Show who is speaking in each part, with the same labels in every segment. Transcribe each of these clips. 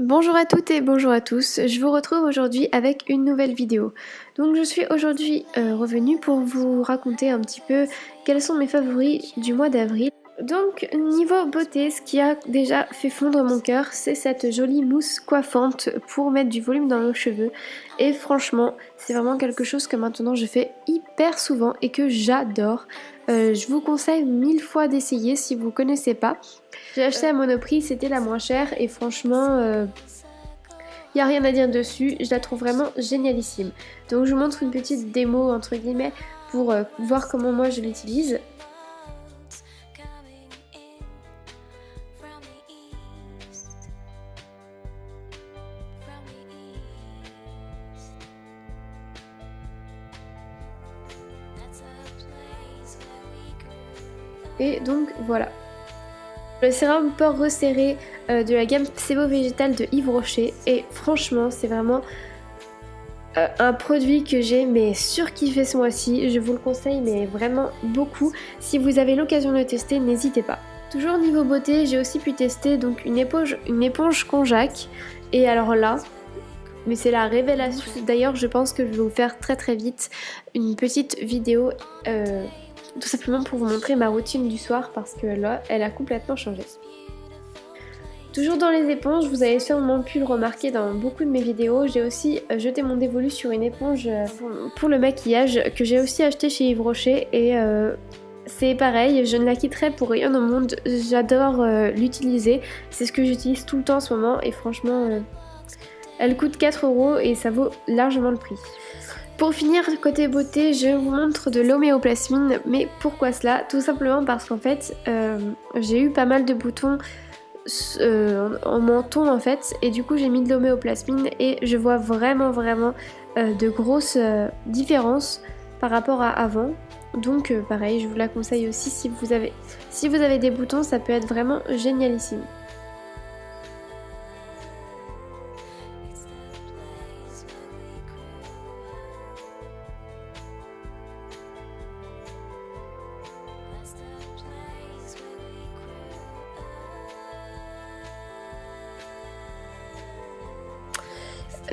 Speaker 1: Bonjour à toutes et bonjour à tous, je vous retrouve aujourd'hui avec une nouvelle vidéo. Donc je suis aujourd'hui revenue pour vous raconter un petit peu quels sont mes favoris du mois d'avril. Donc niveau beauté, ce qui a déjà fait fondre mon cœur, c'est cette jolie mousse coiffante pour mettre du volume dans nos cheveux. Et franchement, c'est vraiment quelque chose que maintenant je fais hyper souvent et que j'adore. Je vous conseille 1000 fois d'essayer si vous connaissez pas. J'ai acheté à Monoprix, c'était la moins chère et franchement, y a rien à dire dessus, je la trouve vraiment génialissime. Donc je vous montre une petite démo entre guillemets pour voir comment moi je l'utilise. Et donc voilà. Le sérum pore resserré de la gamme Sebo Végétal de Yves Rocher et franchement c'est vraiment un produit que j'ai mais surkiffé ce mois-ci, je vous le conseille mais vraiment beaucoup. Si vous avez l'occasion de le tester, n'hésitez pas. Toujours niveau beauté, j'ai aussi pu tester donc une éponge Conjac et alors là, mais c'est la révélation. D'ailleurs je pense que je vais vous faire très vite une petite vidéo tout simplement pour vous montrer ma routine du soir parce que là, elle a complètement changé. Toujours dans les éponges, vous avez sûrement pu le remarquer dans beaucoup de mes vidéos, j'ai aussi jeté mon dévolu sur une éponge pour le maquillage que j'ai aussi acheté chez Yves Rocher et c'est pareil, je ne la quitterai pour rien au monde, j'adore l'utiliser, c'est ce que j'utilise tout le temps en ce moment et franchement elle coûte 4 € et ça vaut largement le prix. Pour finir, côté beauté, je vous montre de l'homéoplasmine, mais pourquoi cela? Tout simplement parce qu'en fait, j'ai eu pas mal de boutons en menton en fait, et du coup j'ai mis de l'homéoplasmine et je vois vraiment de grosses différences par rapport à avant. Donc pareil, je vous la conseille aussi si vous avez des boutons, ça peut être vraiment génialissime.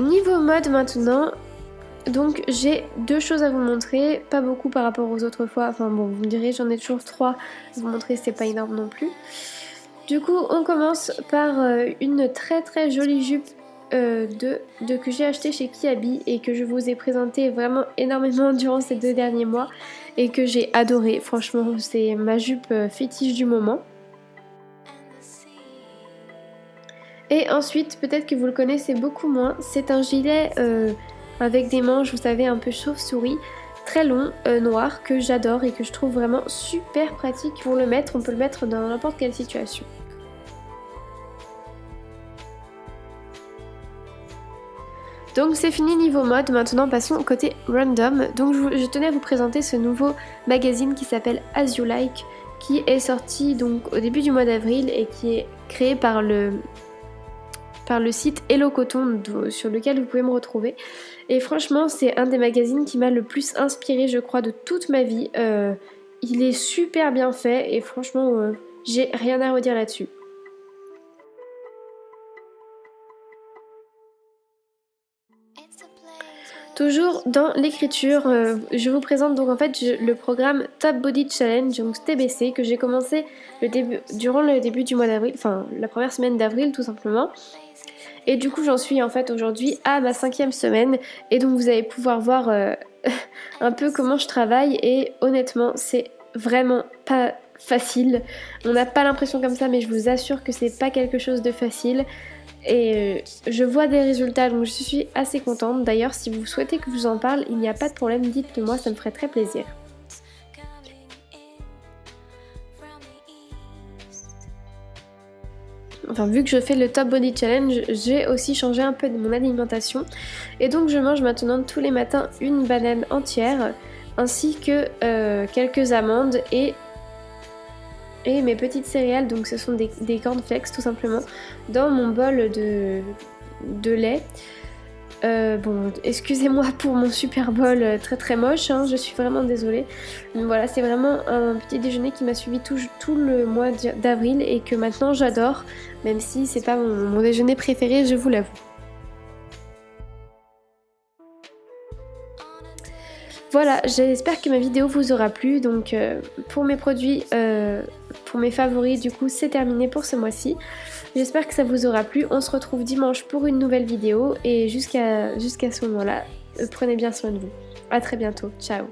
Speaker 1: Niveau mode maintenant, donc j'ai deux choses à vous montrer, pas beaucoup par rapport aux autres fois, enfin bon vous me direz j'en ai toujours 3 à vous montrer, c'est pas énorme non plus. Du coup on commence par une très jolie jupe que j'ai acheté chez Kiabi et que je vous ai présenté vraiment énormément durant ces 2 derniers mois et que j'ai adoré, franchement c'est ma jupe fétiche du moment. Et ensuite, peut-être que vous le connaissez beaucoup moins, c'est un gilet avec des manches, vous savez, un peu chauve-souris, très long, noir, que j'adore et que je trouve vraiment super pratique pour le mettre. On peut le mettre dans n'importe quelle situation. Donc c'est fini niveau mode, maintenant passons au côté random. Donc je tenais à vous présenter ce nouveau magazine qui s'appelle As You Like, qui est sorti donc au début du mois d'avril et qui est créé par le site Hello Coton sur lequel vous pouvez me retrouver. Et franchement c'est un des magazines qui m'a le plus inspiré je crois de toute ma vie. Il est super bien fait et franchement j'ai rien à redire là-dessus. Toujours dans l'écriture, je vous présente donc en fait le programme Top Body Challenge, donc TBC, que j'ai commencé durant le début du mois d'avril, enfin la première semaine d'avril tout simplement. Et du coup j'en suis en fait aujourd'hui à ma 5e semaine et donc vous allez pouvoir voir un peu comment je travaille et honnêtement c'est vraiment pas facile. On n'a pas l'impression comme ça mais je vous assure que c'est pas quelque chose de facile. Et je vois des résultats donc je suis assez contente. D'ailleurs si vous souhaitez que je vous en parle, il n'y a pas de problème, dites-le moi, ça me ferait très plaisir. Enfin vu que je fais le Top Body Challenge, j'ai aussi changé un peu de mon alimentation. Et donc je mange maintenant tous les matins une banane entière ainsi que quelques amandes et mes petites céréales, donc ce sont des cornflakes tout simplement, dans mon bol de lait. Bon, excusez-moi pour mon super bol très très moche, hein, je suis vraiment désolée. Mais voilà, c'est vraiment un petit déjeuner qui m'a suivi tout le mois d'avril et que maintenant j'adore, même si c'est pas mon déjeuner préféré, je vous l'avoue. Voilà, j'espère que ma vidéo vous aura plu. Donc pour mes produits, pour mes favoris, du coup c'est terminé pour ce mois-ci. J'espère que ça vous aura plu. On se retrouve dimanche pour une nouvelle vidéo et jusqu'à ce moment-là, prenez bien soin de vous. À très bientôt. Ciao.